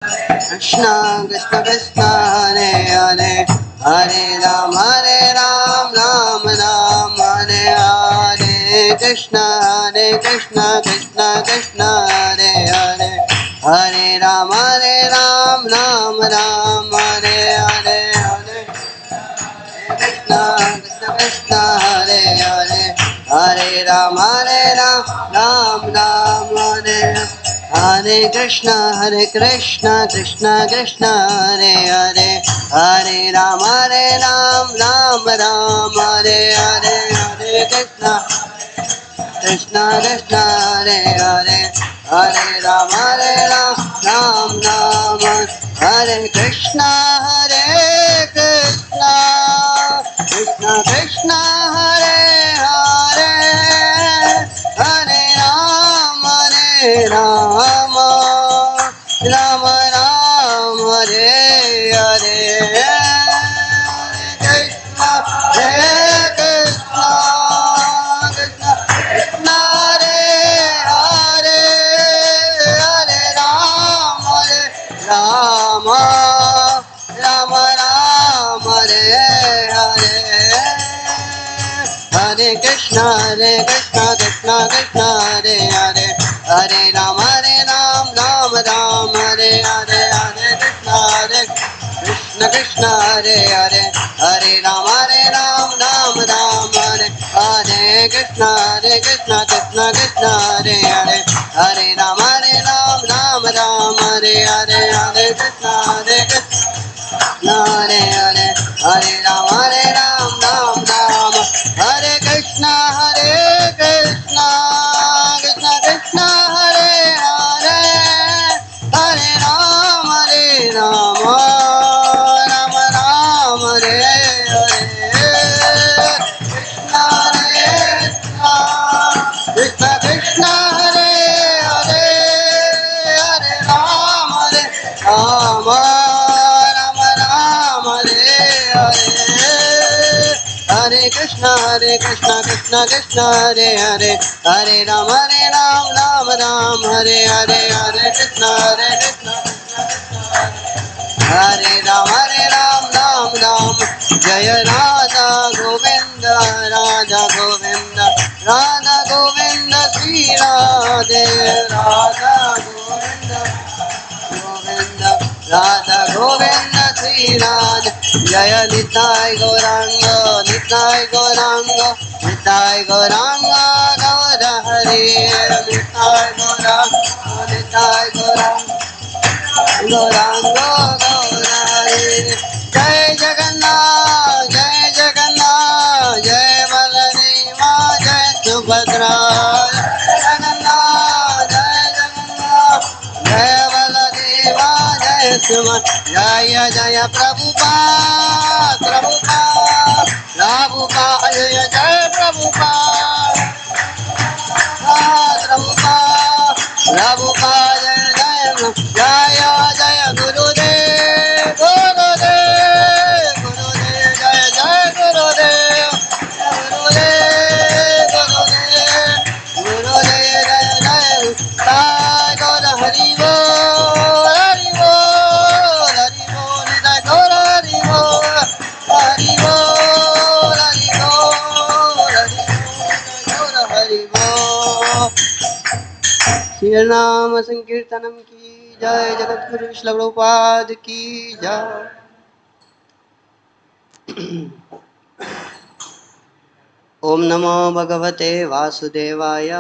Krishna Krishna Krishna Hare Hare Hare Ram Ram Ram Hare Hare Krishna Krishna Krishna Hare Hare Hare Ram Ram Ram Hare Hare Hare Krishna Krishna Krishna Hare Hare Hare Ram Ram Hare Hare Krishna Krishna Krishna Hare Hare Hare Ram Ram Hare Hare Hare Krishna Krishna Krishna Hare Hare Hare Ram Ram Hare Krishna Krishna Krishna Krishna Hare Hare Hare Ram Ram Ram Hare Hare Krishna Krishna Krishna Krishna Hare Hare Hare Ram Ram Hare Hare Hare Krishna Krishna Krishna Hare Hare Hare Ram Ram Hare Hare Hare Krishna Krishna Hare Hare Hare Ram Ram Hare Hare Krishna Krishna Krishna Hare Hare Hare Ram Ram Hare Hare Hare Krishna Hare Hare Hare Ram Ram Hare Krishna Krishna Krishna Hare Hare Hare Ram Ram Hare Hare Krishna Krishna Krishna Hare Hare Hare Ram Hare Krishna Krishna Krishna Hare Hare Hare Ram Ram Hare Hare Hare Krishna Hare Ram Ram Jaya Radha Govinda Radha Govinda Radha Govinda Sri Radhe Radha Govinda Govinda Radha Govinda Sri Radhe Jaya Nitai Gauranga Nitai Gauranga Nitai Gauranga Gaura Hari Nitai Gauranga Nitai Gauranga Gauranga Gaura Hari Jai Jagannath Jai Baladeva Jai Subhadra Jagannath Jai Baladeva Jai Subhadra Jaya Jaya Prabhupada Prabhupada Jaya Jaya Prabhupada Prabhupada Jaya Jaya Gurudev Gurudev Jaya Jaya Gurudev Gurudev Jaya Jaya Sai Gaura Hari Bol Hari Bol Hari Bol Sai Gaura Hari Bol Hari Bol Hari Bol Hari Bol Shri नाम संकीर्तनम की जय जगत गुरु श्री प्रभुपाद की जय। ओम नमो भगवते वासुदेवाय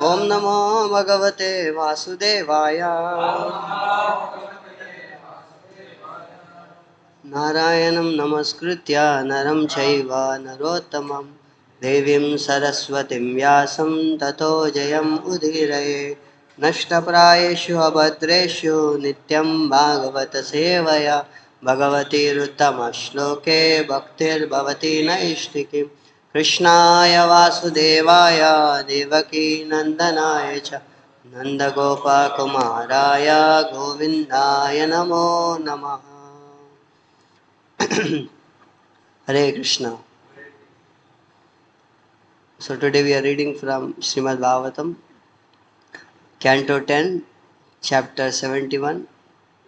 ओम नमो भगवते वासुदेवाय नारायणं नमस्कृत्य नरं चैव नरोत्तमं देवीं सरस्वतीं व्यासं ततो जयम् उदीरये नष्टप्रायेषु अभद्रेषु नित्यं भागवत सेवया भगवतीरुत्तमश्लोके भक्तिर्भवति नैष्टिकीं कृष्णाय वासुदेवाय देवकी नन्दनाय च नन्दगोपकुमाराय गोविन्दाय नमो नमः। Hare Krishna. So today we are reading from Srimad Bhagavatam, Canto 10, Chapter 71,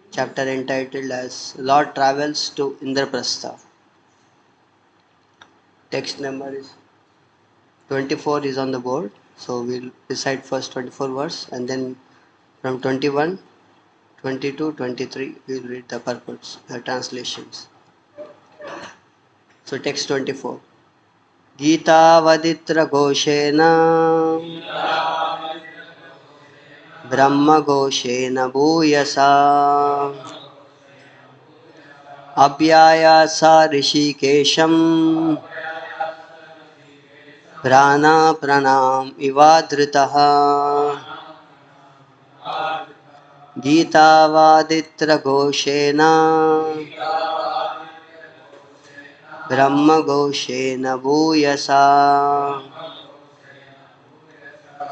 chapter entitled as Lord Travels to Indraprastha. Text number is 24 is on the board, so we'll recite first 24 verse and then from 21, 22, 23 we'll read the purports, the translations. So text 24. गीतावदित्र घोषेण ब्रह्म घोषेण भूयसा अव्यायासा ऋषिकेशं प्राणाप्रणाम इवाधृतः गीतावादित्र घोषेण ब्रह्म घोषेण भूयसा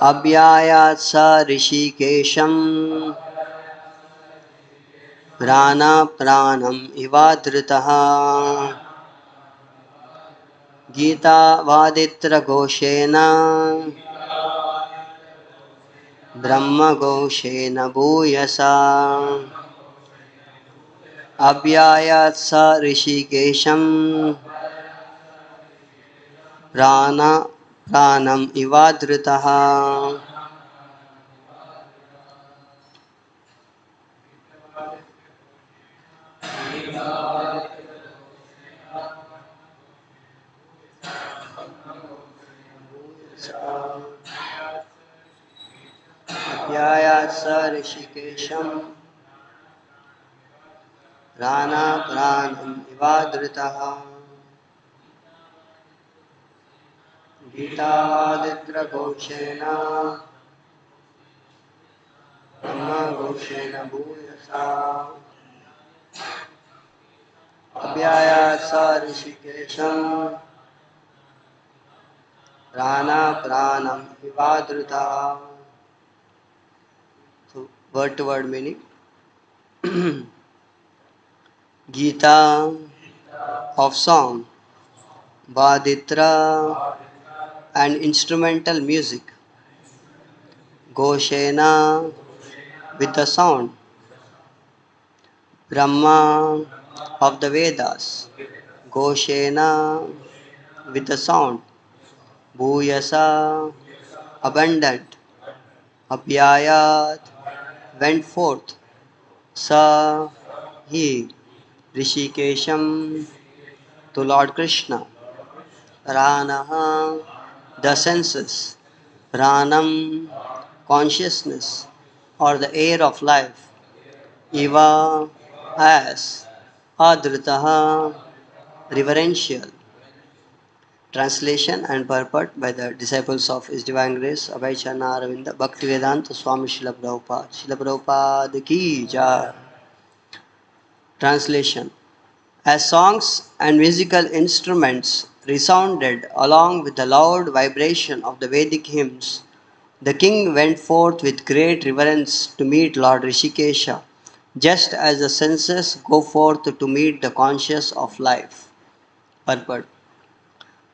अव्यायात् स ऋषिकेशं प्राणम् इवाधृतः गीतावादित्र घोषेण ब्रह्म घोषेण भूयसा अव्यायात् स ऋषिकेशं प्राणम् इवाधृतः. अव्यायात् स ऋषिकेशं प्राणम् इवाधृतः गीतावादित्र घोषेण ब्रह्म घोषेण भूयसा अव्यायात् स ऋषिकेशं प्राणम् इवाधृतः. So word to word meaning. Gita of song, Vaditra and instrumental music, Goshena with the sound, Brahma of the Vedas, Goshena with the sound, Bhuyasa abundant, Apyayat went forth, Sa he Rishikesham to Lord Krishna, Pranaha the senses, Pranam consciousness or the air of life, Iva as, Adritaha reverential. Translation and purport by the disciples of His Divine Grace, Abhay Charana Aravinda, Bhaktivedanta Swami Srila Prabhupada. Srila Prabhupada ki jai. Translation. As songs and musical instruments resounded along with the loud vibration of the Vedic hymns, the king went forth with great reverence to meet Lord Rishikesha, just as the senses go forth to meet the conscious of life. Purport.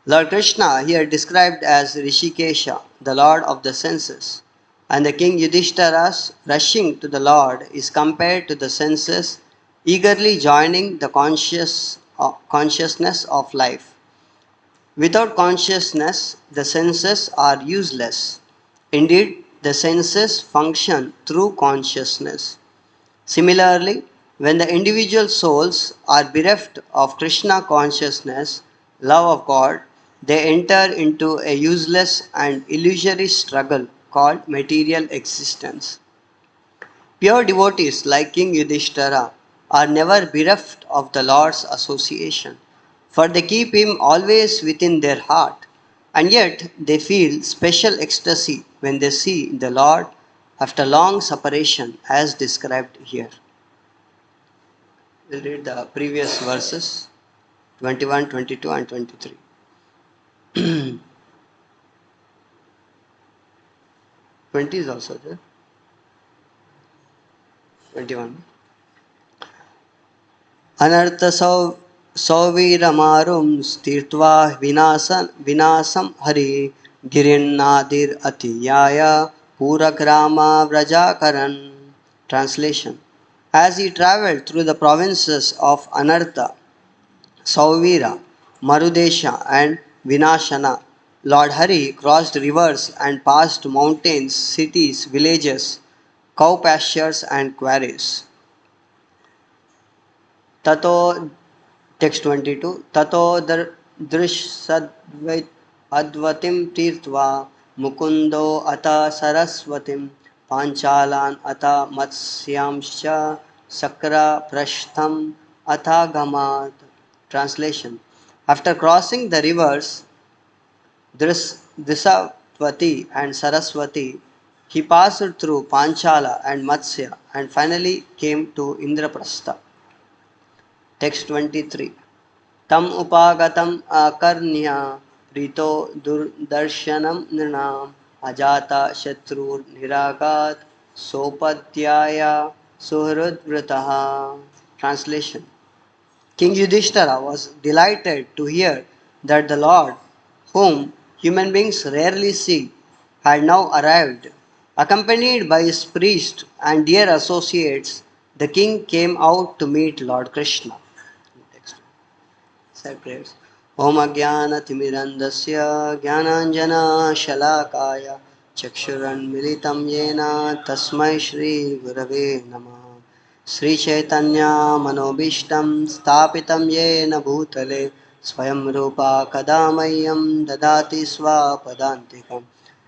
Lord Krishna, here described as Rishikesha, the Lord of the senses, and the king Yudhishthira's rushing to the Lord is compared to the senses eagerly joining the consciousness of life. Without consciousness, the senses are useless. Indeed, the senses function through consciousness. Similarly, when the individual souls are bereft of Krishna consciousness, love of God, they enter into a useless and illusory struggle called material existence. Pure devotees like King Yudhishthira are never bereft of the Lord's association, for they keep Him always within their heart, and yet they feel special ecstasy when they see the Lord after long separation as described here. We'll read the previous verses 21, 22 and 23. 20 is also there. 21. Anartha Sauviramarums Tirtva Vinasam Hari Girinnadir Atiyaya Puragrama Vrajakaran. Translation. As he travelled through the provinces of Anartha, Sauvira, Marudesha and Vinashana, Lord Hari crossed rivers and passed mountains, cities, villages, cow pastures and quarries. Tato, text 22, Tato drishsadvait advatim tirtva mukundo ata saraswatim panchalan ata matsyamscha sakra prashtham ata gamat. Translation. After crossing the rivers Drisavati and Saraswati, he passed through Panchala and Matsya and finally came to Indraprastha. Text 23. Tam upagatam akarnya rito durdarshanam nrinam ajata shatrur niragat sopadhyaya suhrudvritaha. Translation. King Yudhishthira was delighted to hear that the Lord, whom human beings rarely see, had now arrived. Accompanied by his priest and dear associates, the king came out to meet Lord Krishna. Sad prayers. Om Ajnana Timirandasya Jnananjana Shalakaya Chakshuran Militam Yena Tasmai Shri Gurave Namaha. Sri Chaitanya Manobishtam Stapitam Yena Bhutale Swayam Rupa Kadamayam Dadati Swapadantikam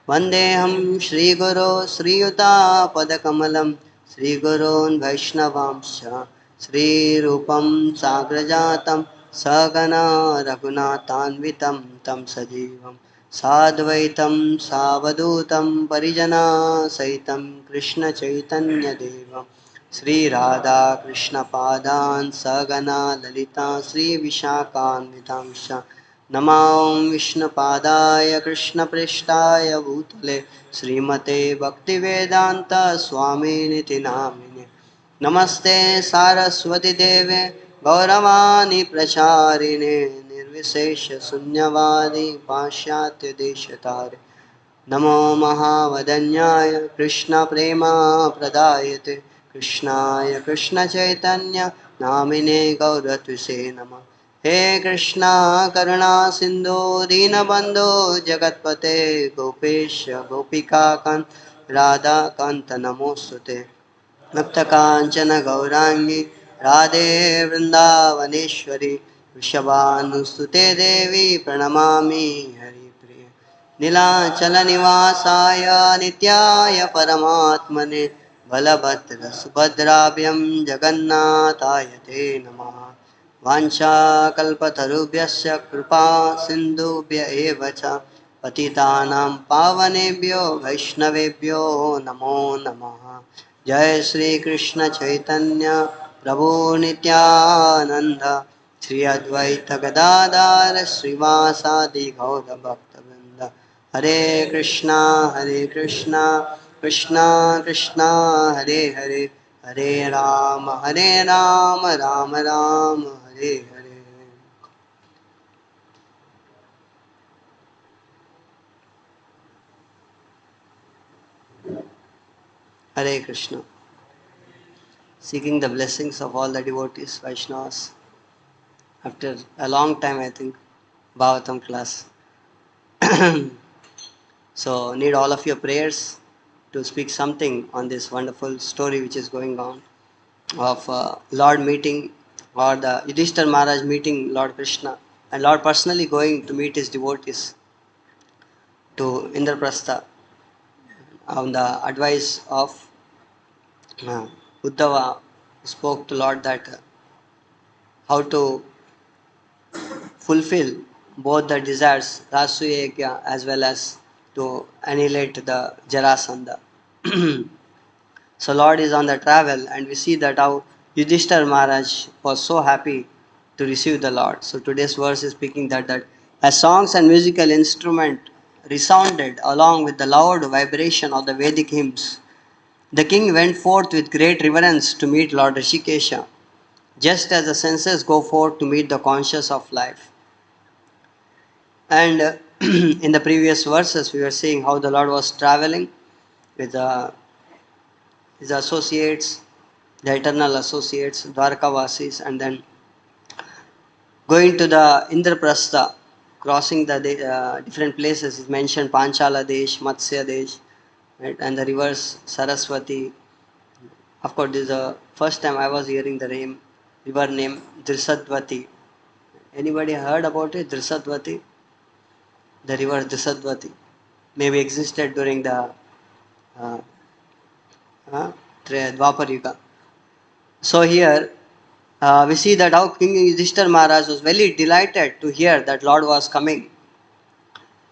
Vandeham Shri Guru Sri Yuta Padakamalam Sri Gurun Vaishnavamsha Sri Rupam Sagrajatam Sagana Raghunathanvitam Tam Sajivam Sadvaitam Savadutam Parijana Saitam Krishna Chaitanya Devam Sri Radha Krishna Padan Sagana Lalita Sri Vishakhanvitamsha Namam Vishnu Padaya Krishna Prishtaya Bhutale Srimate Bhaktivedanta Swami Niti Namine Namaste Saraswati Deve Gauravani Pracharine Nirvishesha Sunyavadi Pashyatya Deshatare Namo Mahavadanyaya Krishna Prema Pradayate Krishnaya Krishna Chaitanya Namine Gauratvise Nama He Krishna Karuna Sindhu Dinabandhu Jagatpate Gopesha Gopika Kant Radha Kanta Namostute Bhakta Gaurangi Radhe Vrindavaneshwari Vrishabhanusute Devi Pranamami Hari Priya Nilachala Nivasaya Nityaya Paramatmane Balabhadra Subhadrabhyam Jagannathaya Te Namaha Vancha Kalpatarubhyasya Kripa Sindhubhya Evacha Patitanam Pavanebhyo Vaishnavebhyo Namo Namaha Jai Shri Krishna Chaitanya Prabhu Nityananda Shri Advaita Gadadhar Srivasadi Gaura Bhakta Hare Krishna Krishna Krishna Hare Hare Hare Rama Rama Rama Hare Hare. Hare Krishna. Seeking the blessings of all the devotees, Vaishnavas. After a long time, I think, Bhagavatam class. So, need all of your prayers to speak something on this wonderful story which is going on of Lord meeting or the Yudhishthira Maharaj meeting Lord Krishna and Lord personally going to meet his devotees to Indraprastha on the advice of Uddhava spoke to Lord that how to fulfill both the desires, Rasuyagya, as well as to annihilate the Jarasandha. So Lord is on the travel and we see that how Yudhishthira Maharaj was so happy to receive the Lord. So today's verse is speaking that as songs and musical instrument resounded along with the loud vibration of the Vedic hymns, the king went forth with great reverence to meet Lord Rishikesha, just as the senses go forth to meet the conscious of life. And in the previous verses, we were seeing how the Lord was traveling with his associates, the eternal associates, Dwarkavasis, and then going to the Indraprastha, crossing the different places. Is mentioned Panchala Desh, Matsya Desh, right? And the rivers Saraswati. Of course, this is the first time I was hearing the river name Drisadvati. Anybody heard about it? Drisadvati? The river Drisadvati. Maybe existed during the uh, Dwapar Yuga. So here we see that how King Yudhishthira Maharaj was very delighted to hear that Lord was coming,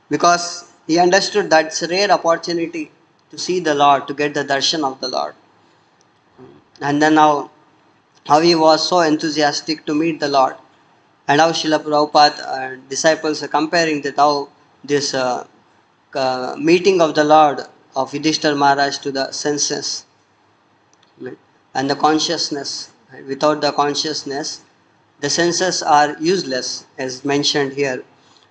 because he understood that it's a rare opportunity to see the Lord, to get the darshan of the Lord. And then how he was so enthusiastic to meet the Lord, and how Srila Prabhupada and disciples are comparing that how this meeting of the Lord of Yudhishthira Maharaj to the senses, right? And the consciousness. Right? Without the consciousness, the senses are useless, as mentioned here.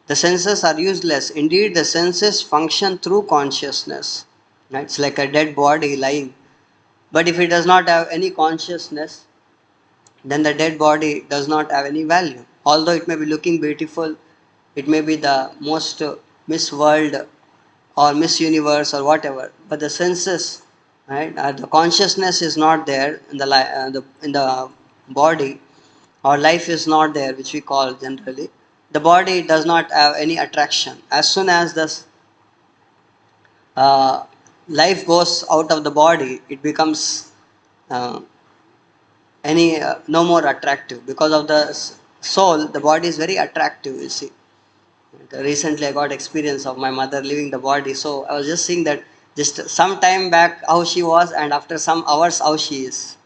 The senses are useless. Indeed, the senses function through consciousness. Right? It's like a dead body lying. But if it does not have any consciousness, then the dead body does not have any value. Although it may be looking beautiful, it may be the most Miss World or Miss Universe or whatever, but the senses, right, the consciousness is not there in the body, or life is not there, which we call generally. The body does not have any attraction. As soon as the uh, life goes out of the body, it becomes uh, no more attractive. Because of the soul, the body is very attractive, you see. Recently I got experience of my mother leaving the body, so I was just seeing that just some time back how she was, and after some hours how she is.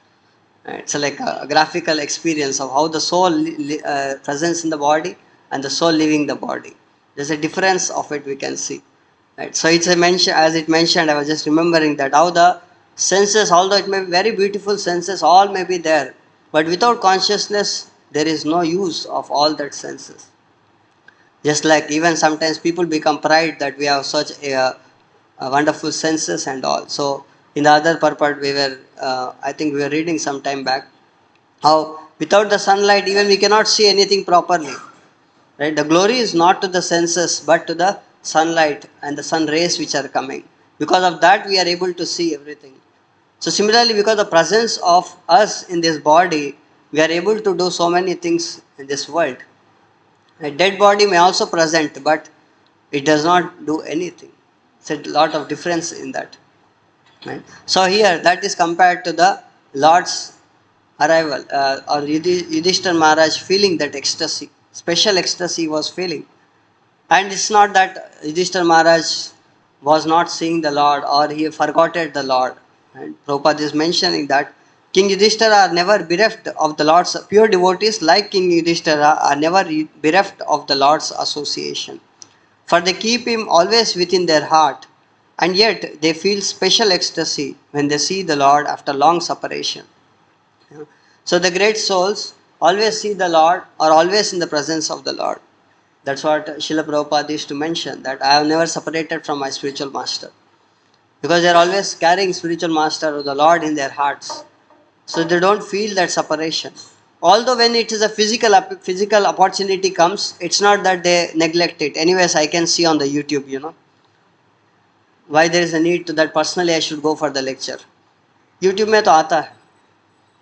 It's like a graphical experience of how the soul presence in the body and the soul leaving the body. There's a difference of it we can see. Right? So it's a mention, as it mentioned, I was just remembering that how the senses, although it may be very beautiful senses, all may be there, but without consciousness there is no use of all that senses. Just like even sometimes people become pride that we have such a wonderful senses and all. So in the other purport we were, I think we were reading some time back, how without the sunlight even we cannot see anything properly. Right? The glory is not to the senses but to the sunlight and the sun rays which are coming. Because of that we are able to see everything. So similarly, because the presence of us in this body, we are able to do so many things in this world. A dead body may also present, but it does not do anything. It's a lot of difference in that. Right? So here, that is compared to the Lord's arrival, or Yudhishthira Maharaj feeling that ecstasy, special ecstasy he was feeling. And it's not that Yudhishthira Maharaj was not seeing the Lord or he forgot the Lord. And Prabhupada is mentioning that King Yudhishthira are never bereft of the Lord's, pure devotees like King Yudhishthira are never bereft of the Lord's association. For they keep him always within their heart, and yet they feel special ecstasy when they see the Lord after long separation. So the great souls always see the Lord, or always in the presence of the Lord. That's what Srila Prabhupada used to mention, that I have never separated from my spiritual master. Because they are always carrying spiritual master or the Lord in their hearts. So they don't feel that separation. Although when it is a physical opportunity comes, it's not that they neglect it. Anyways, I can see on the YouTube, why there is a need to that personally I should go for the lecture. YouTube में तो आता है.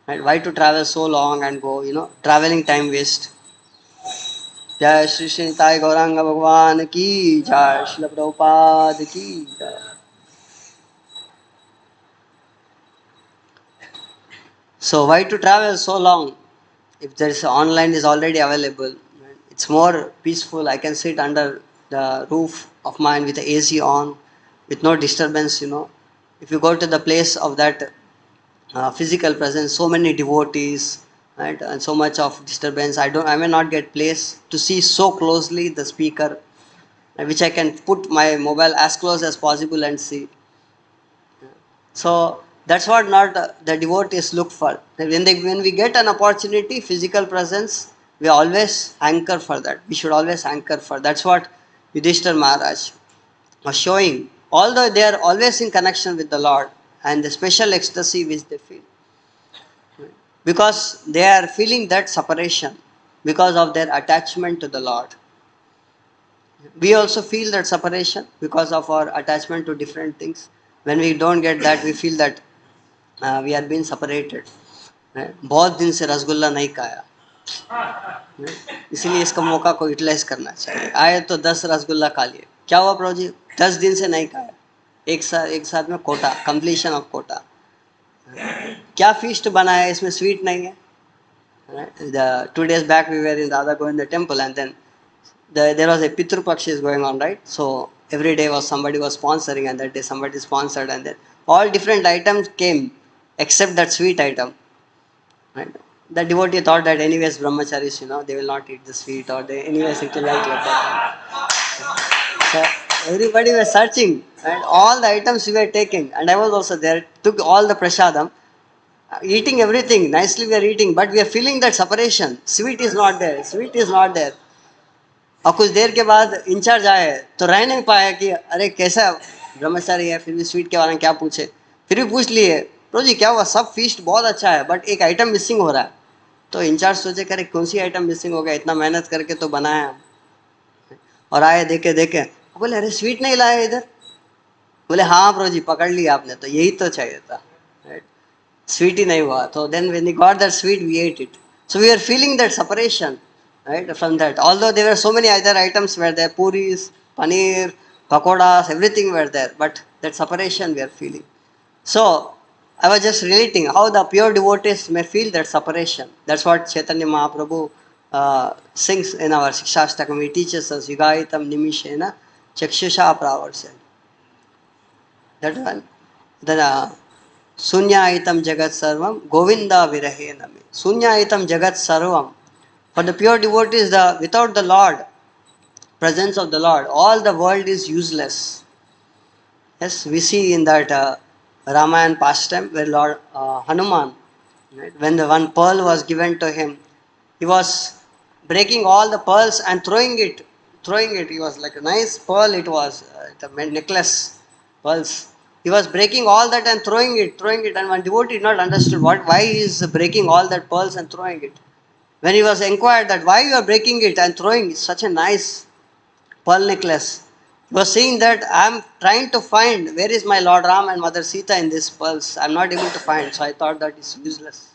Right? Why to travel so long and go, traveling time waste. जय श्री श्री निताय गौरांग भगवान की जय, श्रील प्रभुपाद की जय. So why to travel so long if there is online is already available? It's more peaceful. I can sit under the roof of mine with the AC on, with no disturbance. If you go to the place of that physical presence, so many devotees, right, and so much of disturbance. I may not get place to see so closely the speaker, which I can put my mobile as close as possible and see. So that's what not the devotees look for. When we get an opportunity, physical presence, we always anchor for that. We should always anchor for. That's what Yudhishthira Maharaj was showing although they are always in connection with the Lord, and the special ecstasy which they feel, because they are feeling that separation because of their attachment to the Lord. We also feel that separation because of our attachment to different things. When we don't get that, we feel that we are being separated. बहुत दिन से रसगुल्ला नहीं खाया, इसीलिए इसका मौका को utilise करना चाहिए. आए तो 10 रसगुल्ला खा लिए. क्या हुआ प्रभु जी? 10 दिन से नहीं खाया. एक साथ में कोटा, कंप्लीशन ऑफ कोटा. क्या फीस्ट बनाया? इसमें स्वीट नहीं है. The 2 days back we were in Radha Govinda temple, and then there was a Pitru Pakshis going on, right? So every day somebody was sponsoring, and that day somebody sponsored, and then all different items came except that sweet item. Right? The devotee thought that anyways brahmacharis, they will not eat the sweet, or they anyways it will like that. So everybody was searching, and all the items we were taking, and I was also there, took all the prasadam, eating everything, nicely we are eating, but we are feeling that separation. Sweet is not there, sweet is not there. और कुछ देर के बाद in charge आए तो रह नहीं पाया कि अरे कैसा ब्रह्मचारी है, फिर भी स्वीट के बारे में क्या पूछे. फिर भी पूछ लिए, प्रो जी क्या हुआ? सब फीस्ट बहुत अच्छा है, बट एक आइटम मिसिंग हो रहा है. तो इंचार्ज सोचे करे कौन सी आइटम मिसिंग हो गया, इतना मेहनत करके तो बनाया. और आए देखे बोले अरे स्वीट नहीं लाया इधर. बोले हाँ प्रो जी पकड़ लिया आपने, तो यही तो चाहिए था. Sweet ही नहीं हुआ. तो then when we got that sweet, we ate it. So we are feeling that separation, right, from that. Although there were so many other items were there, puris, paneer, pakodas, everything were there, but that separation we are feeling. So I was just relating how the pure devotees may feel that separation. That's what Chaitanya Mahaprabhu sings in our Shikshastakam. He teaches us, Yugaitam Nimishena Chakshusha Pravarsen. That one. Then Sunyaitam Jagat Sarvam Govinda Virahe Nami. Sunyaitam Jagat Sarvam. For the pure devotees, without the Lord, presence of the Lord, all the world is useless. Yes, we see in that Ramayana pastime where Lord Hanuman, right, when the one pearl was given to him, he was breaking all the pearls and throwing it. It was like a nice pearl, it was the necklace, pearls. He was breaking all that and throwing it, and one devotee did not understood why he is breaking all that pearls and throwing it. When he was inquired that why you are breaking it and throwing such a nice pearl necklace, he was saying that I am trying to find where is my Lord Ram and Mother Sita in this pearls. I am not able to find, so I thought that it's useless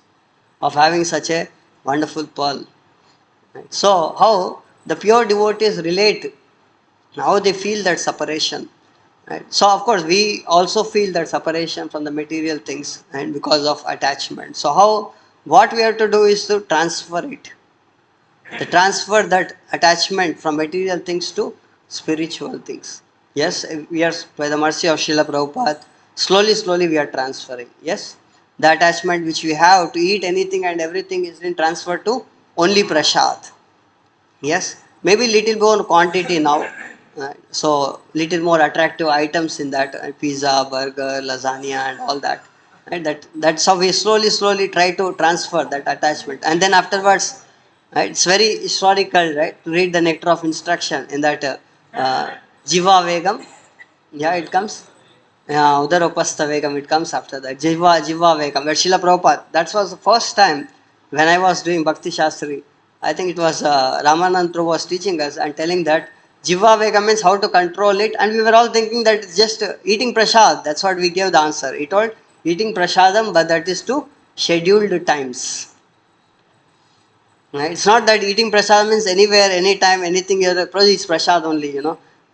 of having such a wonderful pearl. So how the pure devotees relate, how they feel that separation. Right. So of course we also feel that separation from the material things, and because of attachment. So what we have to do is to transfer it. To transfer that attachment from material things to spiritual things. Yes, we are, by the mercy of Srila Prabhupada, slowly we are transferring. Yes, the attachment which we have to eat anything and everything is being transferred to only prasad. Yes, maybe little more quantity now. So little more attractive items in that, pizza, burger, lasagna and all that. Right? That's how we slowly try to transfer that attachment. And then afterwards, right, it's very historical, right, to read the nectar of instruction in that Jiva Vegam. Yeah, it comes. Udaropastha Vegam, it comes after that. Jiva Vegam. But Srila Prabhupada, that was the first time when I was doing Bhakti Shastri. I think it was Ramanand Prabhu was teaching us and telling that Jiva Vegam means how to control it, and we were all thinking that it's just eating prasad. That's what we gave the answer. He told eating prasadam, but that is to scheduled times. Right? It's not that eating prasad means anywhere, anytime, anything. It's prasad only,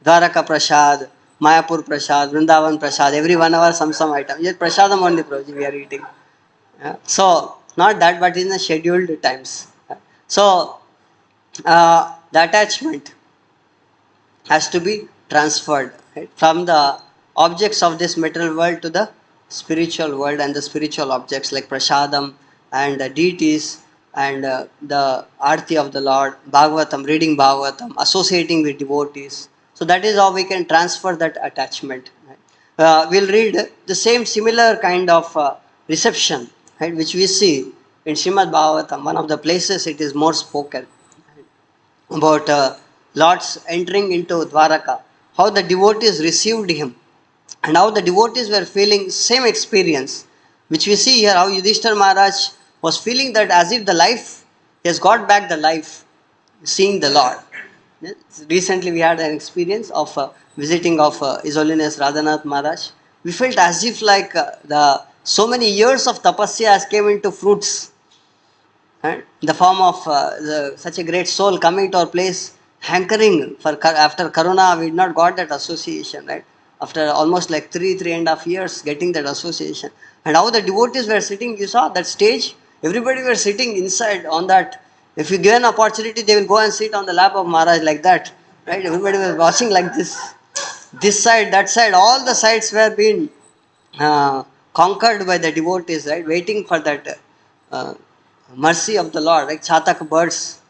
Dwaraka prasad, Mayapur prasad, Vrindavan prasad. Every 1 hour some item. Just prasadam only, we are eating. Yeah? So not that, but in the scheduled times. So the attachment has to be transferred, right, from the objects of this material world to the spiritual world and the spiritual objects like prasadam and deities and the arti of the Lord, Bhagvatam, reading Bhagvatam, associating with devotees. So that is how we can transfer that attachment. Right? We'll read the similar kind of reception, right, which we see in Srimad Bhagavatam. One of the places it is more spoken, right, about Lord's entering into Dwaraka, how the devotees received him. and how the devotees were feeling same experience, which we see here how Yudhishthira Maharaj was feeling that as if the life, he has got back the life, seeing the Lord. Yes. Recently we had an experience of visiting of His Holiness Radhanath Maharaj. We felt as if like the so many years of tapasya has came into fruits. In the form of such a great soul coming to our place, hankering for after Corona, we did not got that association, right? After almost like 3.5 years, getting that association, and how the devotees were sitting. You saw that stage. Everybody were sitting inside on that. If you give an opportunity, they will go and sit on the lap of Maharaj like that, right? Everybody was watching like this side, that side. All the sides were being conquered by the devotees, right? Waiting for that. Mercy of the Lord, like chatak birds,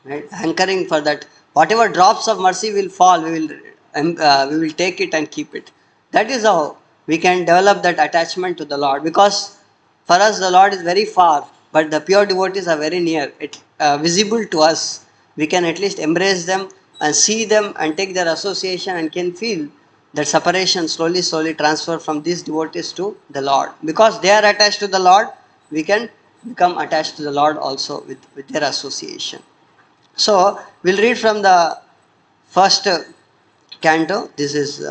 right? Hankering for that. Whatever drops of mercy will fall, we will take it and keep it. That is how we can develop that attachment to the Lord. Because for us, the Lord is very far, but the pure devotees are very near. It visible to us. We can at least embrace them and see them and take their association and can feel that separation slowly transfer from these devotees to the Lord. Because they are attached to the Lord, we can become attached to the Lord also with their association. So we'll read from the first canto. This is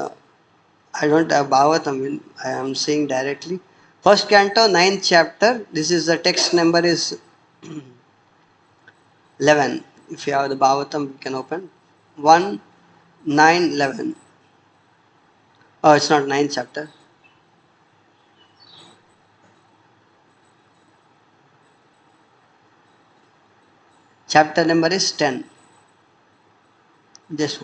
I don't have Bhagavatam, I am saying directly. First canto, 9th chapter. This is the text number is 11. If you have the Bhagavatam, you can open 1, 9, 11. Oh, it's not 9th chapter. Chapter number is 10. Just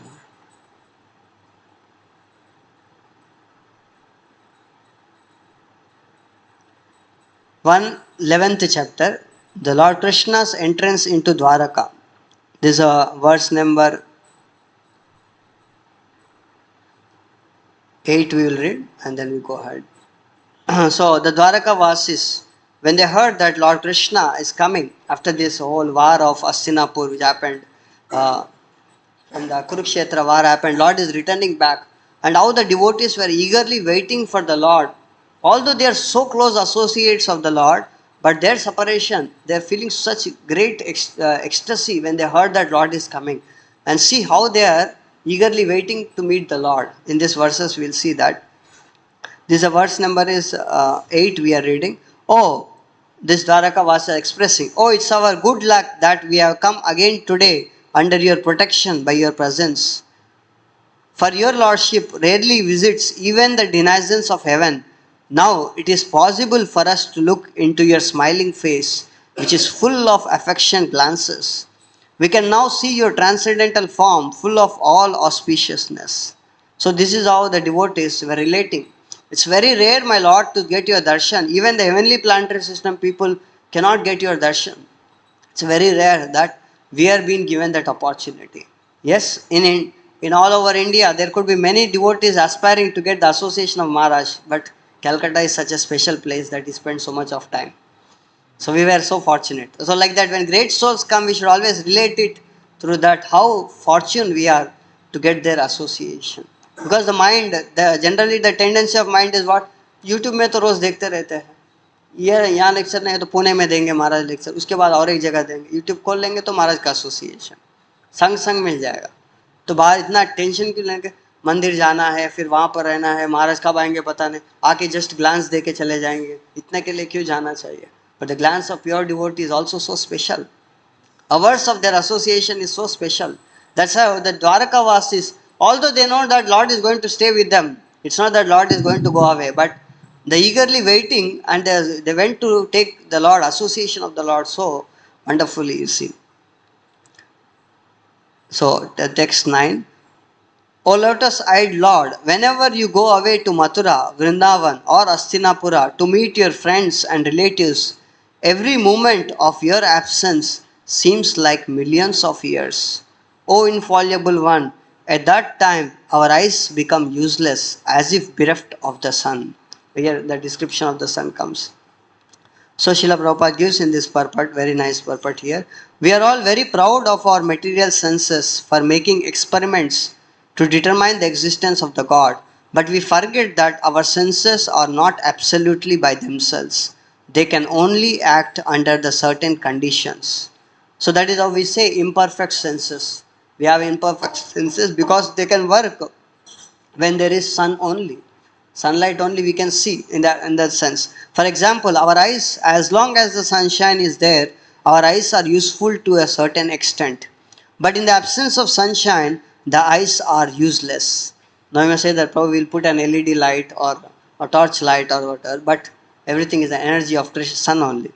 one. 11th chapter, the Lord Krishna's entrance into Dwaraka. This is verse number 8 we will read and then we go ahead. So the Dwaraka Vasis, when they heard that Lord Krishna is coming after this whole war of Hastinapur which happened, from the Kurukshetra war happened, Lord is returning back, and how the devotees were eagerly waiting for the Lord. Although they are so close associates of the Lord, but their separation, they are feeling such great ecstasy when they heard that Lord is coming. And see how they are eagerly waiting to meet the Lord. In these verses we will see that. This verse number is 8 we are reading. Oh, this Dwaraka was expressing, oh, it's our good luck that we have come again today under your protection by your presence. For your lordship rarely visits even the denizens of heaven. Now it is possible for us to look into your smiling face, which is full of affection glances. We can now see your transcendental form, full of all auspiciousness. So this is how the devotees were relating. It's very rare, my Lord, to get your darshan. Even the heavenly planetary system people cannot get your darshan. It's very rare that we are being given that opportunity. Yes, in all over India, there could be many devotees aspiring to get the association of Maharaj, but Calcutta is such a special place that he spent so much of time. So we were so fortunate. So like that, when great souls come, we should always relate it through that, how fortunate we are to get their association. Because the mind, generally the tendency of mind is what? YouTube में तो रोज देखते रहते हैं. ये यहाँ lecture नहीं है तो पुणे में देंगे महाराज लेक्चर, उसके बाद और एक जगह देंगे. यूट्यूब खोल लेंगे तो महाराज का एसोसिएशन संग संग मिल जाएगा. तो बाहर इतना टेंशन क्यों लेंगे? मंदिर जाना है, फिर वहाँ पर रहना है, महाराज कब आएंगे पता नहीं, आके जस्ट ग्लांस दे के चले जाएंगे. इतने के लिए क्यों जाना चाहिए? But the glance of pure devotee is also so special. Hours of their association is so special. That's how the Dwaraka Vasis, although they know that Lord is going to stay with them, it's not that Lord is going to go away, but they eagerly waiting and they went to take the Lord, association of the Lord so wonderfully, you see. So the text 9. O lotus-eyed Lord, whenever you go away to Mathura, Vrindavan or Hastinapura to meet your friends and relatives, every moment of your absence seems like millions of years. O infallible one, at that time our eyes become useless as if bereft of the sun. Here the description of the sun comes. So Srila Prabhupada gives in this purport, very nice purport here. We are all very proud of our material senses for making experiments to determine the existence of the God. But we forget that our senses are not absolutely by themselves. They can only act under the certain conditions. So that is how we say imperfect senses. We have imperfect senses because they can work when there is sun only. Sunlight only we can see in that sense. For example, our eyes, as long as the sunshine is there, our eyes are useful to a certain extent. But in the absence of sunshine, the eyes are useless. Now you may say that probably we'll put an LED light or a torch light or whatever, but everything is the energy of the sun only.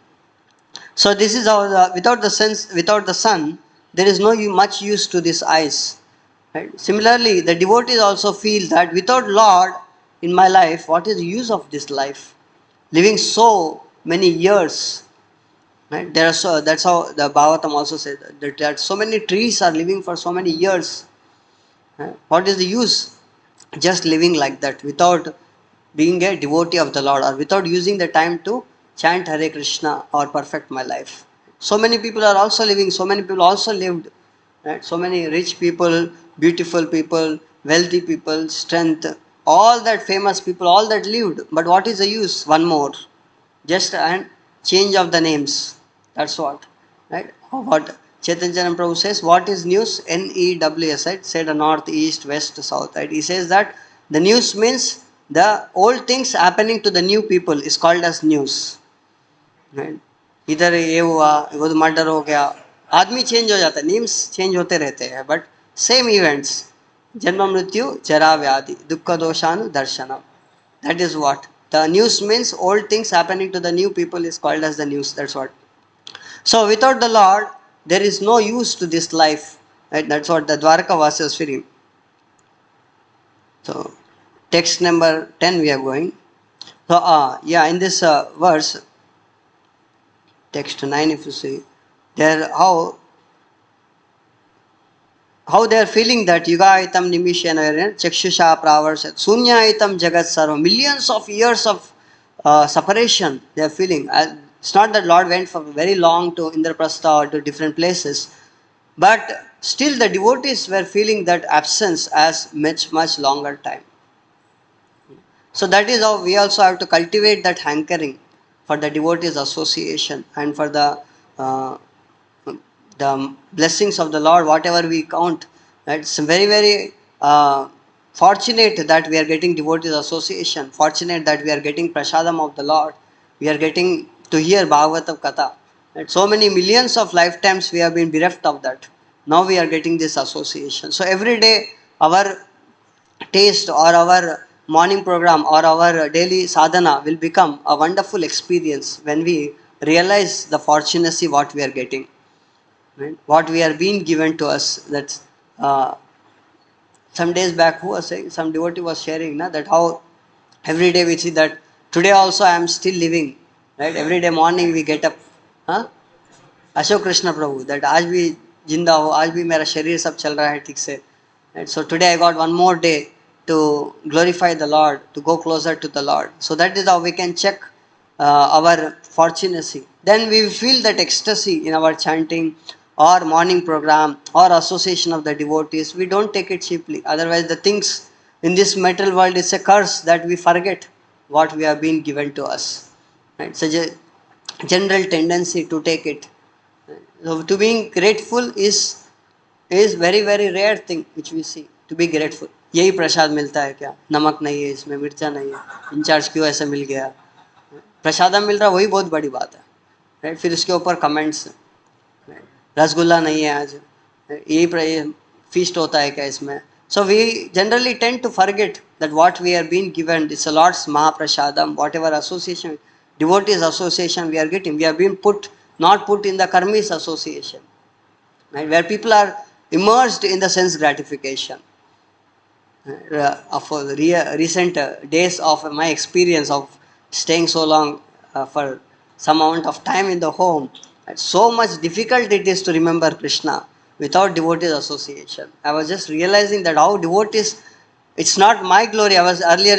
So this is how without the sun, there is no much use to these eyes. Right? Similarly, the devotees also feel that without Lord in my life, what is the use of this life? Living so many years. Right? That's how the Bhagavatam also said that so many trees are living for so many years. Right? What is the use? Just living like that without being a devotee of the Lord or without using the time to chant Hare Krishna or perfect my life. So many people are also living, so many people also lived. Right? So many rich people, beautiful people, wealthy people, strength, all that famous people, all that lived. But what is the use? One more. Just a change of the names. That's what. Right? What Chaitanya Prabhu says, what is news? NEWS, right? Said north, east, west, south. Right? He says that the news means the old things happening to the new people is called as news. Right? इधर ये हुआ वो तो murder हो गया आदमी change हो जाता है नेम्स चेंज होते रहते हैं बट सेम इवेंट्स जन्म मृत्यु जरा व्याधि दुख दोषानु दर्शनम that is what the news means old things happening to the new people is called as the news that's what so without the Lord there is no use to this life right that's what the Dwarka Vasas Firim so text number 10 we are going so yeah in this verse text 9 if you see there how they are feeling that yugaitam nimishena chakshusha pravarsa sunyaitam jagat sarva millions of years of separation they are feeling it's not that Lord went for very long to Indraprastha or to different places but still the devotees were feeling that absence as much longer time so that is how we also have to cultivate that hankering for the devotees association and for uh, the blessings of the Lord, whatever we count. It's very fortunate that we are getting devotees association. Fortunate that we are getting prasadam of the Lord. We are getting to hear Bhagavatam Katha. And so many millions of lifetimes we have been bereft of that. Now we are getting this association. So every day our taste or our morning program or our daily sadhana will become a wonderful experience when we realize the fortunacy what we are getting. Right? What we are being given to us. That's some days back who was saying, some devotee was sharing that how every day we see that today also I am still living. Right? Every day morning we get up. Huh? Ashok Krishna Prabhu that आज भी जिंदा हो आज भी मेरा शरीर सब चल रहा है ठीक से so today I got one more day to glorify the Lord, to go closer to the Lord. So that is how we can check our fortunacy. Then we feel that ecstasy in our chanting or morning program or association of the devotees. We don't take it cheaply. Otherwise the things in this material world is a curse that we forget what we have been given to us. Right? Such a general tendency to take it. So to being grateful is very rare thing which we see. To be grateful. यही प्रसाद मिलता है क्या नमक नहीं है इसमें मिर्चा नहीं है इंचार्ज क्यों ऐसे मिल गया प्रसादम मिल रहा वही बहुत बड़ी बात है राइट फिर इसके ऊपर कमेंट्स रसगुल्ला नहीं है आज यही फीस्ट होता है क्या इसमें so we generally tend to forget that what we are been given it's a lord's mahaprasadam whatever association devotees association we are getting we are being not put in the karmis association right, where people are immersed in the sense gratification of recent days of my experience of staying so long for some amount of time in the home so much difficult it is to remember Krishna without devotees association. I was just realizing that how devotees it's not my glory. I was earlier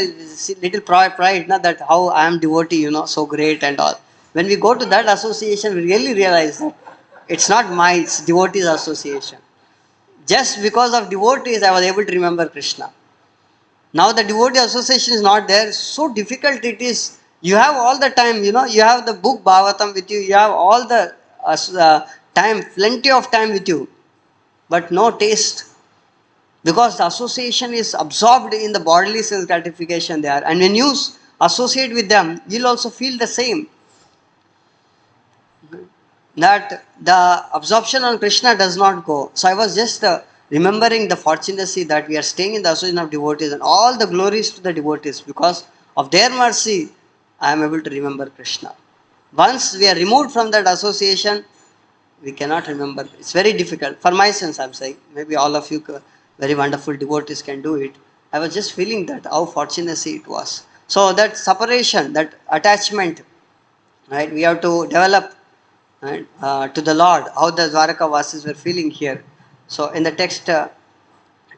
little pride that how I am devotee so great and all. When we go to that association we really realize that it's not my it's devotees association. Just because of devotees I was able to remember Krishna. Now the devotee association is not there. So difficult it is. You have all the time, you have the book Bhagavatam with you, you have all the time, plenty of time with you, but no taste. Because the association is absorbed in the bodily sense gratification there. And when you associate with them, you'll also feel the same. That the absorption on Krishna does not go. So I was just remembering the fortunacy that we are staying in the association of devotees, and all the glories to the devotees. Because of their mercy, I am able to remember Krishna. Once we are removed from that association, we cannot remember. It's very difficult. For my sense, I'm saying. Maybe all of you very wonderful devotees can do it. I was just feeling that, how fortunacy it was. So that separation, that attachment, right, we have to develop, right, to the Lord, how the Dwaraka Vasis were feeling here. So in the text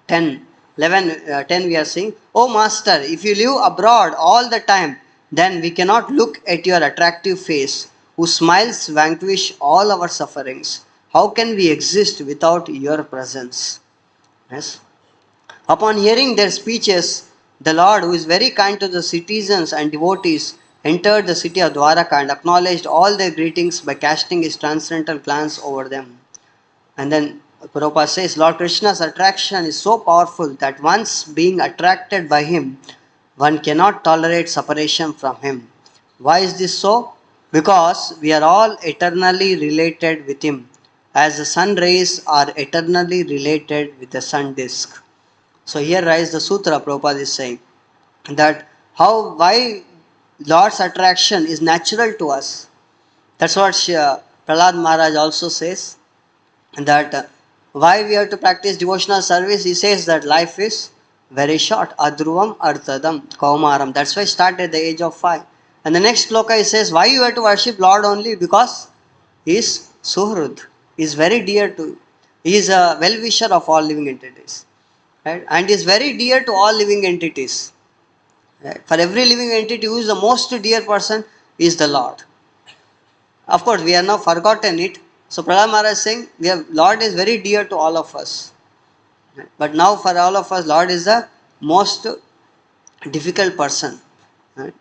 10 we are saying, "O Master, if you live abroad all the time, then we cannot look at your attractive face, whose smiles vanquish all our sufferings. How can we exist without your presence?" Yes. Upon hearing their speeches, the Lord, who is very kind to the citizens and devotees, entered the city of Dwaraka and acknowledged all their greetings by casting his transcendental glance over them. And then Prabhupada says, Lord Krishna's attraction is so powerful that once being attracted by him, one cannot tolerate separation from him. Why is this so? Because we are all eternally related with him, as the sun rays are eternally related with the sun disk. So here rises the sutra. Prabhupada is saying that why Lord's attraction is natural to us. That's what Prahlad Maharaj also says, that why we have to practice devotional service. He says that life is very short. Adruvam artadam kaumaram. That's why start at the age of 5. And the next sloka he says, why you have to worship Lord only? Because he is Suhrud. He is very dear to you. He is a well-wisher of all living entities. Right? And is very dear to all living entities. Right? For every living entity, who is the most dear person is the Lord. Of course, we have now forgotten it. So Prahlad Maharaj is saying, Lord is very dear to all of us. Right? But now for all of us, Lord is the most difficult person. Right?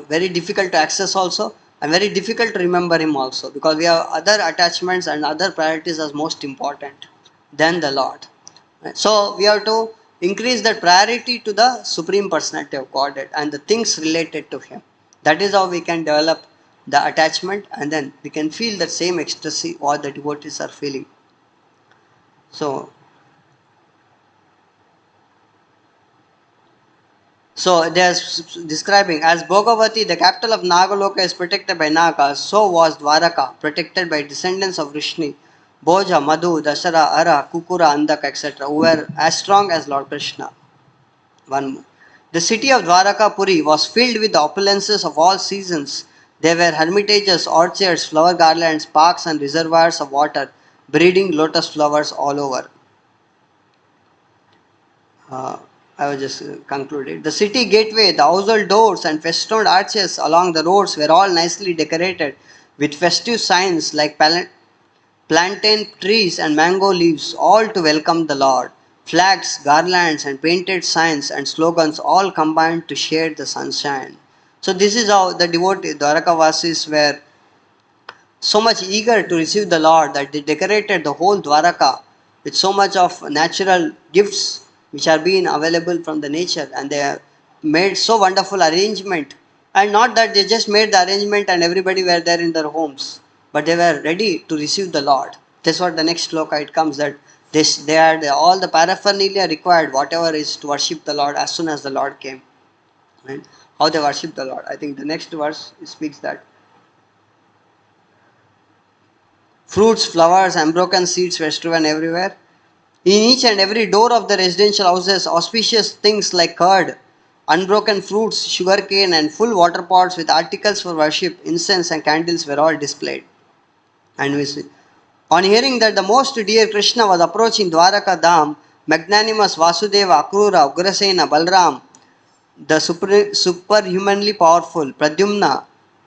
Very difficult to access also, and very difficult to remember him also, because we have other attachments and other priorities as most important than the Lord. Right? So we have to increase that priority to the Supreme Personality of Godhead and the things related to him. That is how we can develop the attachment, and then we can feel that same ecstasy what the devotees are feeling. So they are describing, as Bhogavati, the capital of Nagaloka, is protected by Nagas, so was Dwaraka protected by descendants of Vrishni, Bhoja, Madhu, Dashara, Ara, Kukura, Andaka, etc., who were as strong as Lord Krishna. One more. The city of Dwaraka Puri was filled with the opulences of all seasons. There were hermitages, orchards, flower garlands, parks, and reservoirs of water, breeding lotus flowers all over. I will just conclude it. The city gateway, the household doors, and festooned arches along the roads were all nicely decorated with festive signs like plantain trees and mango leaves, all to welcome the Lord. Flags, garlands, and painted signs and slogans all combined to shade the sunshine. So this is how the devotee Dwaraka-vasis were so much eager to receive the Lord that they decorated the whole Dwaraka with so much of natural gifts which are being available from the nature, and they have made so wonderful arrangement. And not that they just made the arrangement and everybody were there in their homes, but they were ready to receive the Lord. That's what the next sloka it comes, that they had all the paraphernalia required, whatever is to worship the Lord as soon as the Lord came. Right? How they worship the Lord. I think the next verse speaks that. Fruits, flowers, unbroken seeds were strewn everywhere. In each and every door of the residential houses, auspicious things like curd, unbroken fruits, sugarcane, and full water pots with articles for worship, incense, and candles were all displayed. And we see, on hearing that the most dear Krishna was approaching Dwaraka Dham, magnanimous Vasudeva, Akrura, Ugrasena, Balram, the superhumanly powerful Pradyumna,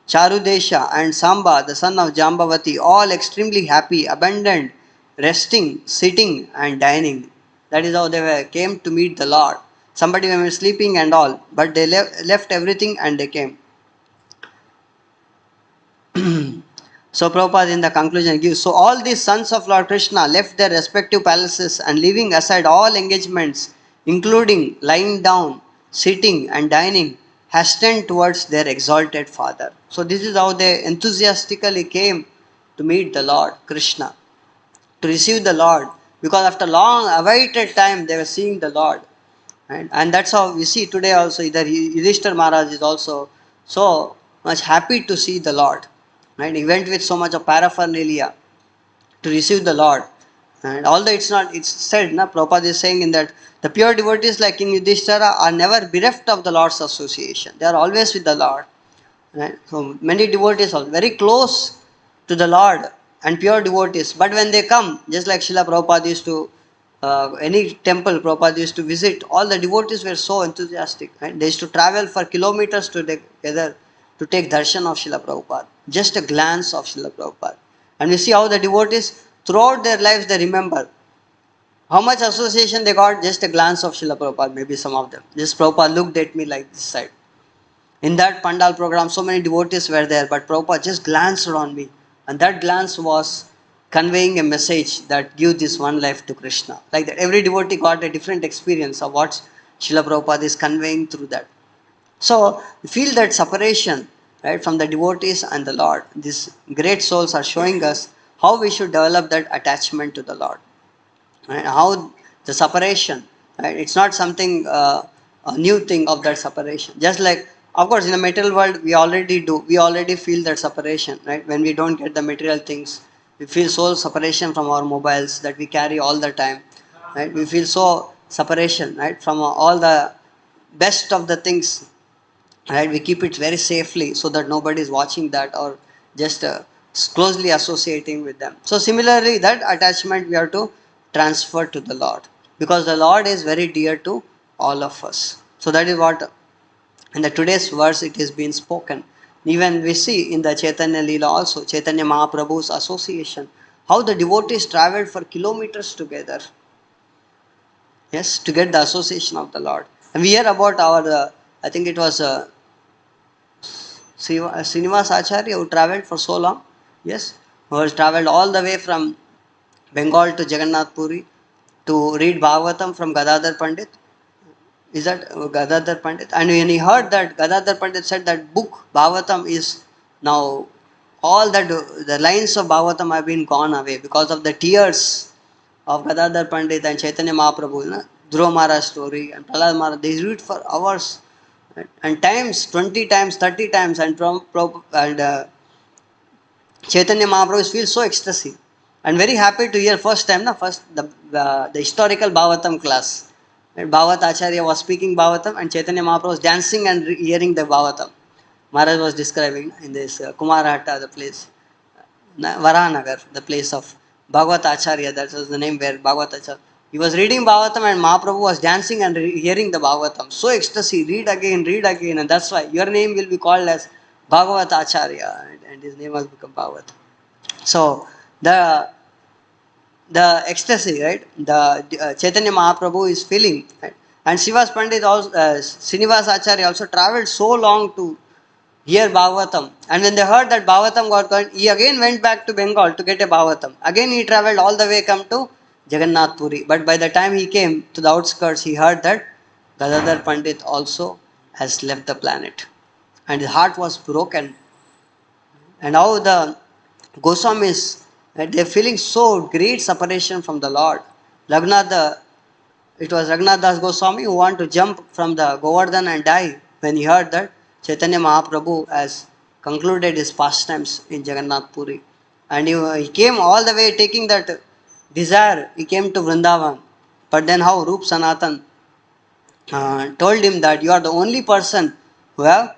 Charudesha, and Samba, the son of Jambavati, all extremely happy, abundant, resting, sitting, and dining. That is how they came to meet the Lord. Somebody was sleeping and all, but they left everything and they came. So Prabhupada in the conclusion gives, so all these sons of Lord Krishna left their respective palaces and leaving aside all engagements, including lying down, sitting and dining, hastened towards their exalted father. So this is how they enthusiastically came to meet the Lord Krishna, to receive the Lord, because after long awaited time they were seeing the Lord. Right? And that's how we see today also, either Yudhishthir Maharaj is also so much happy to see the Lord. Right? He went with so much of paraphernalia to receive the Lord. And although it's said, Prabhupada is saying in that the pure devotees like King Yudhishthira are never bereft of the Lord's association. They are always with the Lord. Right? So many devotees are very close to the Lord and pure devotees. But when they come, just like Srila Prabhupada used to, any temple Prabhupada used to visit, all the devotees were so enthusiastic. Right? They used to travel for kilometers together to take darshan of Srila Prabhupada. Just a glance of Srila Prabhupada. And we see how the devotees, throughout their lives, they remember how much association they got, just a glance of Srila Prabhupada, maybe some of them. Just Prabhupada looked at me like this side. In that Pandal program, so many devotees were there, but Prabhupada just glanced on me. And that glance was conveying a message that give this one life to Krishna. Like that, every devotee got a different experience of what Srila Prabhupada is conveying through that. So, feel that separation, right, from the devotees and the Lord. These great souls are showing us how we should develop that attachment to the Lord. Right? How the separation, right? It's not something, a new thing of that separation. Just like, of course, in the material world, we already feel that separation, right? When we don't get the material things, we feel so separation from our mobiles that we carry all the time, right? We feel so separation, right, from all the best of the things, right? We keep it very safely so that nobody is watching that or just closely associating with them. So similarly, that attachment we have to transfer to the Lord, because the Lord is very dear to all of us. So that is what in the today's verse it is being spoken. Even we see in the Chaitanya Leela also, Chaitanya Mahaprabhu's association, how the devotees traveled for kilometers together, yes, to get the association of the Lord. And we hear about our, I think it was Srinivas Acharya, who travelled for so long, yes, who has travelled all the way from Bengal to Jagannath Puri to read Bhagavatam from Gadadhar Pandit. Is that Gadadhar Pandit? And when he heard that, Gadadhar Pandit said that book Bhagavatam is now, all that the lines of Bhagavatam have been gone away because of the tears of Gadadhar Pandit and Chaitanya Mahaprabhu. Dhruva Maharaj story and Prahlad Maharaj, they read for hours. Right? And times, 20 times, 30 times, and Chaitanya Mahaprabhu feels so ecstasy and very happy to hear first time, the historical Bhagavatam class. Right? Bhagavat Acharya was speaking Bhagavatam and Chaitanya Mahaprabhu was dancing and hearing the Bhagavatam. Maharaj was describing in this Kumarhatta, the place, Varahanagar, the place of Bhagavat Acharya, that was the name where Bhagavat Acharya. He was reading Bhagavatam and Mahaprabhu was dancing and hearing the Bhagavatam. So ecstasy, read again, and that's why your name will be called as Bhagavat Acharya, and his name has become Bhagavat. So the ecstasy, right? The Chaitanya Mahaprabhu is feeling, right? And Srivas Pandit also, Srinivas Acharya also travelled so long to hear Bhagavatam. And when they heard that Bhagavatam got going, he again went back to Bengal to get a Bhagavatam. Again he travelled all the way come to Jagannath Puri. But by the time he came to the outskirts, he heard that Gadadhar Pandit also has left the planet. And his heart was broken. And how the Goswamis, right, they're feeling so great separation from the Lord. It was Raghunath Das Goswami who wanted to jump from the Govardhan and die when he heard that Chaitanya Mahaprabhu has concluded his pastimes in Jagannath Puri. And he came all the way taking that desire, he came to Vrindavan. But then how Rup Sanatan told him that you are the only person who have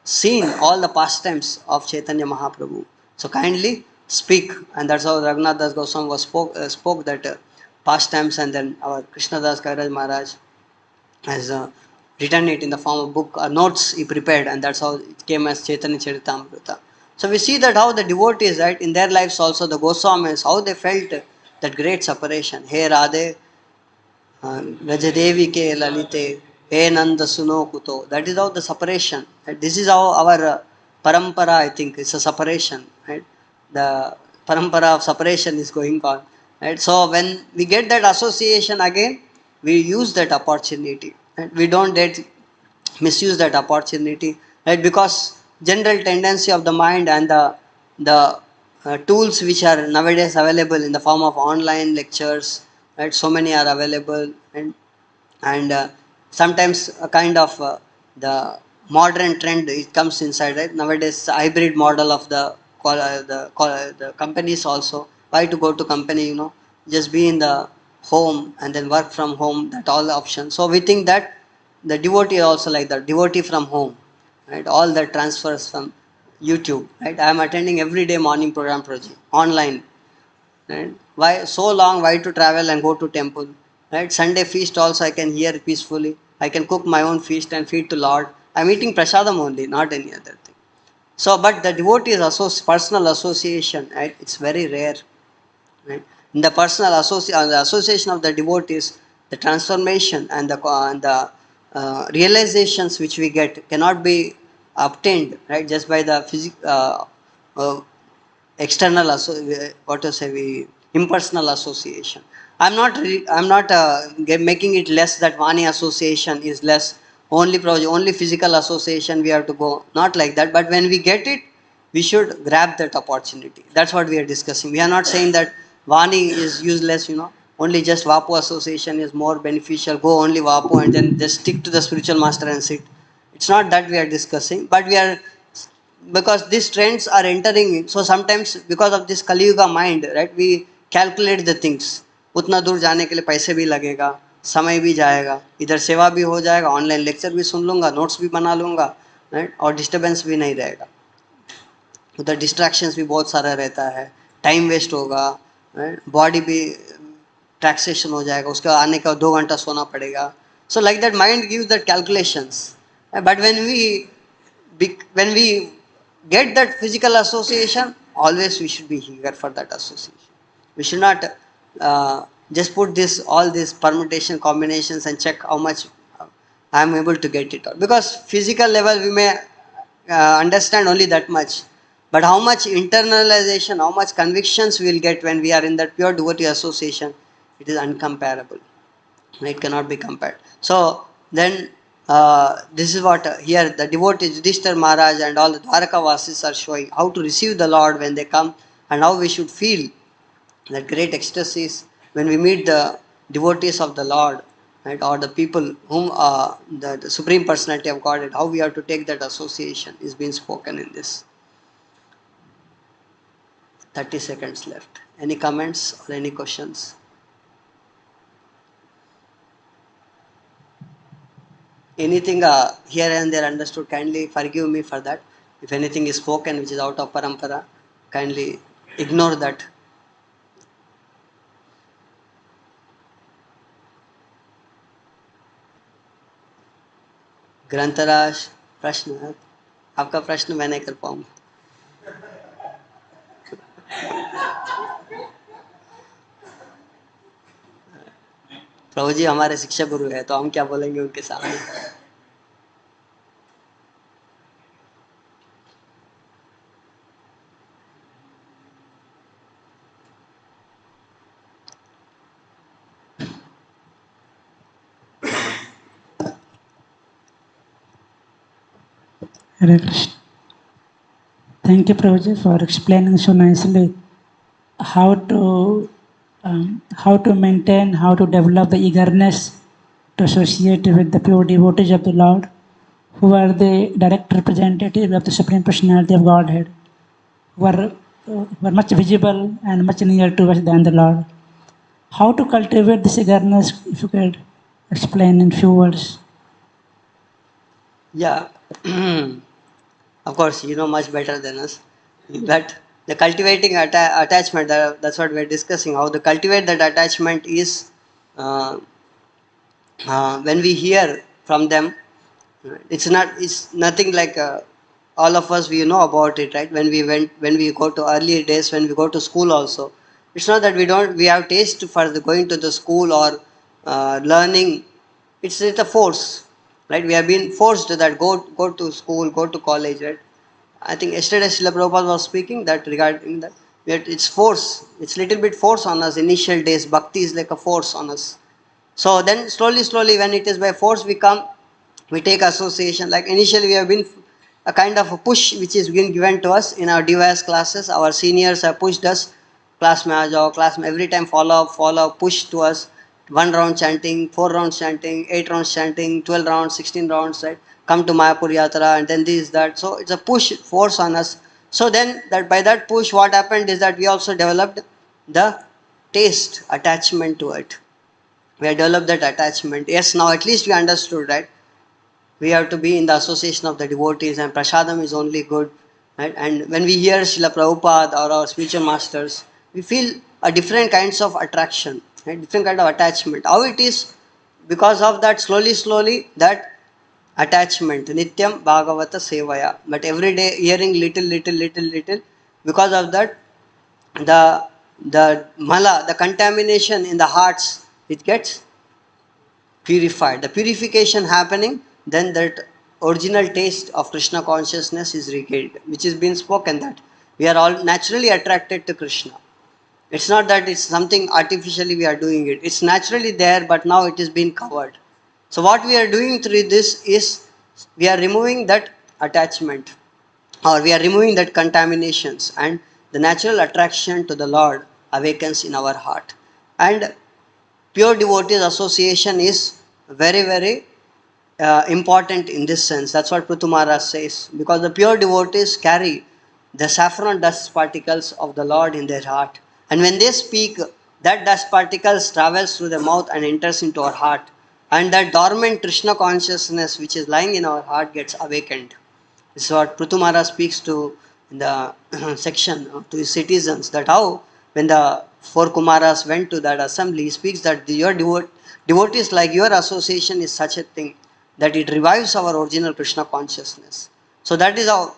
seen all the pastimes of Chaitanya Mahaprabhu. So kindly speak. And that's how Raghunath Das Goswami spoke that pastimes, and then our Krishnadas Kaviraj Maharaj has written it in the form of book or notes he prepared, and that's how it came as Chaitanya Charitamrita. So we see that how the devotees, right, in their lives also, the Goswamis, how they felt that great separation. Hey Radhe, 𝐉𝐻𝐈𝐍 𝐘, E Nanda Suno Kuto. That is how the separation. Right? This is how our parampara, I think, is a separation. Right? The parampara of separation is going on. Right? So when we get that association again, we use that opportunity. Right? We don't misuse that opportunity. Right? Because general tendency of the mind and the tools which are nowadays available in the form of online lectures, right? So many are available, and sometimes a kind of the modern trend it comes inside, right? Nowadays hybrid model of the companies also. Why to go to company, just be in the home and then work from home, that all the options. So we think that the devotee also like that, devotee from home, right? All the transfers from YouTube, right? I am attending every day morning program project online. Right? Why so long? Why to travel and go to temple? Right? Sunday feast also I can hear peacefully. I can cook my own feast and feed to Lord. I'm eating prasadam only, not any other thing. So, but the devotees personal association, right? It's very rare. Right? In the the association of the devotees, the transformation and the realizations which we get cannot be obtained, right? Just by the uh, external what to say, we impersonal association. I'm not making it less that Vani association is less, only project, only physical association we have to go, not like that. But when we get it, we should grab that opportunity. That's what we are discussing. We are not saying that Vani is useless, only just Vapu association is more beneficial, go only Vapu and then just stick to the spiritual master and sit. It's not that we are discussing, but we are, because these trends are entering in. So sometimes because of this Kali Yuga mind, right, we calculate the things. उतना दूर जाने के लिए पैसे भी लगेगा, समय भी जाएगा, इधर सेवा भी हो जाएगा, ऑनलाइन लेक्चर भी सुन लूँगा, नोट्स भी बना लूँगा, राइट, और डिस्टर्बेंस भी नहीं रहेगा, उधर डिस्ट्रैक्शंस भी बहुत सारा रहता है, टाइम वेस्ट होगा, राइट, बॉडी भी टैक्सेशन हो जाएगा, उसके आने का 2 घंटा सोना पड़ेगा. So like that mind gives that calculations. But when we get that physical association, always we should be eager for that association. We should not just put all these permutation combinations and check how much I am able to get it. Because physical level we may understand only that much. But how much internalization, how much convictions we will get when we are in that pure devotee association, it is uncomparable. It cannot be compared. So then this is what here the devotees Yudhishthira Maharaj and all the Dwaraka Vasis are showing how to receive the Lord when they come, and how we should feel that great ecstasies when we meet the devotees of the Lord, right, or the people whom the Supreme Personality of Godhead, how we have to take that association is being spoken in this. 30 seconds left. Any comments or any questions? Anything here and there understood, kindly forgive me for that. If anything is spoken which is out of parampara, kindly ignore that. ग्रंथराज प्रश्न है आपका, प्रश्न मैं नहीं कर पाऊंगा. प्रभु जी हमारे शिक्षा गुरु है, तो हम क्या बोलेंगे उनके सामने. Hare Krishna. Thank you, Prabhuji, for explaining so nicely how to maintain, how to develop the eagerness to associate with the pure devotees of the Lord, who are the direct representative of the Supreme Personality of Godhead, who are much visible and much near to us than the Lord. How to cultivate this eagerness, if you could explain in few words. Yeah. Of course, you know much better than us. But the cultivating attachment, that's what we're discussing. How to cultivate that attachment is when we hear from them. It's nothing like all of us we know about it, right? When we go to early days, when we go to school also, it's not that we have taste for going to the school or learning. It's a force. right? We have been forced that go to school, go to college, right? I think yesterday Srila Prabhupada was speaking that regarding that it's force, it's little bit force on us initial days. Bhakti is like a force on us. So then slowly when it is by force we take association. Like initially we have been a kind of a push which is being given to us in our device classes. Our seniors have pushed us, class mein aa jao, class mein every time follow up, push to us. 1 round chanting, 4 rounds chanting, 8 rounds chanting, 12 rounds, 16 rounds, right? Come to Mayapur Yatra and then this, that. So it's a push, force on us. So then that by that push what happened is that we also developed the taste, attachment to it. We have developed that attachment. Yes, now at least we understood, right? We have to be in the association of the devotees and prasadam is only good. Right? And when we hear Srila Prabhupada or our spiritual masters, we feel a different kinds of attraction, right? Different kind of attachment. How it is? Because of that slowly that attachment. Nityam Bhagavata Sevaya. But every day hearing little, because of that, the mala, the contamination in the hearts, it gets purified. The purification happening, then that original taste of Krishna consciousness is regained, which is being spoken that we are all naturally attracted to Krishna. It's not that it's something artificially we are doing it. It's naturally there, but now it is being covered. So what we are doing through this is we are removing that attachment, or we are removing that contaminations, and the natural attraction to the Lord awakens in our heart. And pure devotees association is very important in this sense. That's what Prithu Maharaj says, because the pure devotees carry the saffron dust particles of the Lord in their heart, and when they speak, that dust particles travels through the mouth and enters into our heart, and that dormant Krishna consciousness which is lying in our heart gets awakened. This is what Prithu Maharaj speaks to in the section to his citizens, that how when the four Kumaras went to that assembly, he speaks that your devotees like your association is such a thing that it revives our original Krishna consciousness. So that is how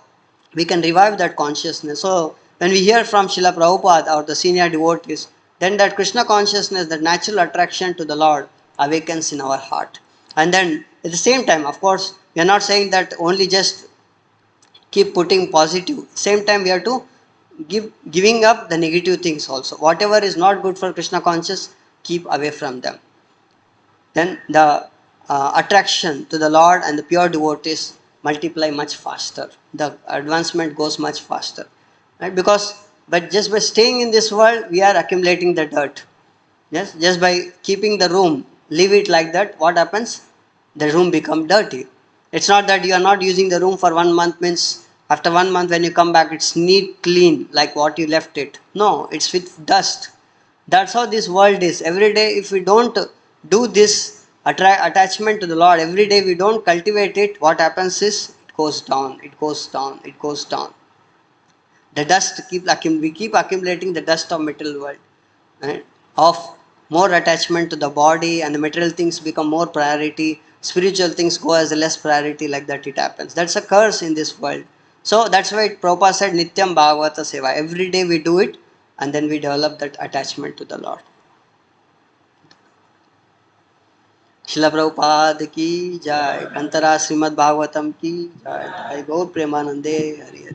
we can revive that consciousness. So when we hear from Srila Prabhupada or the senior devotees, then that Krishna consciousness, that natural attraction to the Lord awakens in our heart. And then at the same time, of course, we are not saying that only just keep putting positive. Same time we have to giving up the negative things also. Whatever is not good for Krishna conscious, keep away from them. Then the attraction to the Lord and the pure devotees multiply much faster. The advancement goes much faster, right? Because but just by staying in this world, we are accumulating the dirt. Yes, just by keeping the room, leave it like that. What happens? The room become dirty. It's not that you are not using the room for 1 month, means after 1 month when you come back it's neat, clean like what you left it. No, it's with dust. That's how this world is. Every day, if we don't do this attachment to the Lord, every day we don't cultivate it, what happens is it goes down, it goes down, it goes down. The dust we keep accumulating the dust of material world, right? Of more attachment to the body, and the material things become more priority. Spiritual things go as a less priority, like that it happens. That's a curse in this world. So that's why Prabhupada said Nityam Bhagavata Seva. Every day we do it, and then we develop that attachment to the Lord. Srila Prabhupada ki jai, Kantara Srimad Bhagavatam ki jai, Jai Gaur Premanande Hari Hari.